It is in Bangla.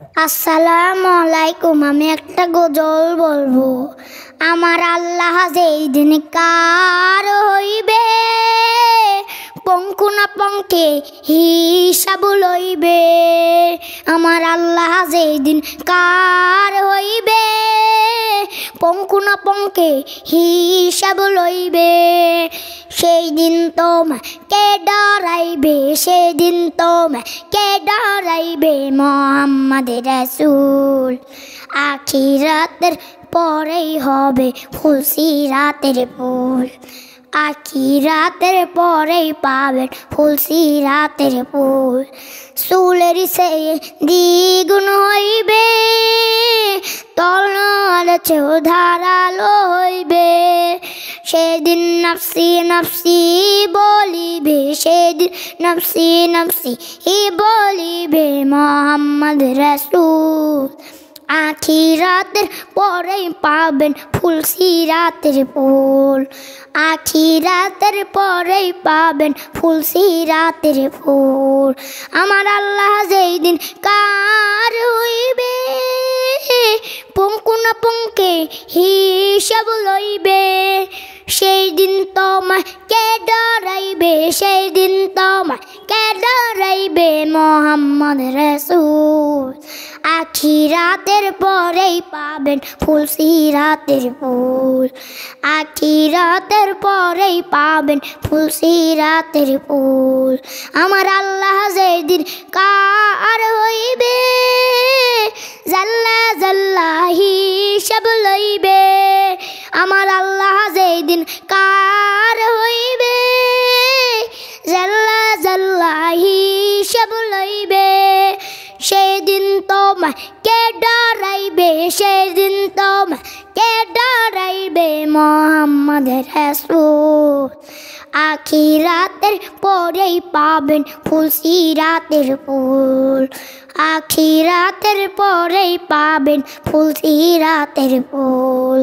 আসসালামু আলাইকুম। আমি একটা গজল বলবো। আমার আল্লাহ যেই দিন কার হইবে, পঙ্কু না পঙ্কে হিসাব লইবে। আমার আল্লাহ যেই দিন কার হইবে, পঙ্কু না পঙ্কে হিসাব লইবে। সেই দিন তোমাকে ডরাইবে, সেই দিন তোমাকে ডরাইবে মুহাম্মদ রাসূল। আখিরাতের পরেই হবে ফুলসিরাতের ফুল, আখিরাতের পরেই পাবেন ফুলসিরাতের ফুল। চুলের সে দ্বিগুণ হইবে, তলোয়ার চেয়েও ধারালো হইবে। সেদিন নফসি নফসি বলিবে, সেদিন নফসি নফসি বলিবে মুহাম্মদ রাসূল। আখিরাতের পরেই পাবেন ফুলসিরাতের ফুল, আখিরাতের পরেই পাবেন ফুলসিরাতের ফুল। আমার আল্লাহ যেই দিন কার হইবে, পঙ্কু না পঙ্কে হিসাব লইবে। সেই দিন তোমাকে ডরাইবে, সেই দিন তোমাকে ডরাইবে মুহাম্মদ রাসূল। আখিরাতের পরেই পাবেন ফুলসিরাতের ফুল, আখিরাতের পরেই পাবেন ফুলসিরাতের ফুল। আমার আল্লাহ যেদিন কার হইবে, জাল্লা জাল্লা হিসাব লইবে। আমার আল্লাহ যেদিন কার হইবে, জাল্লা জাল্লা হিসাব লইবে। সেদিন তোমাকে ডরাইবে, সেদিন তোমাকে ডরাইবে মুহাম্মদ রাসূল। আখিরাতের পরেই পাবেন ফুলসিরাতের ফুল, আখিরাতের পরেই পাবেন ফুলসিরাতের ফুল।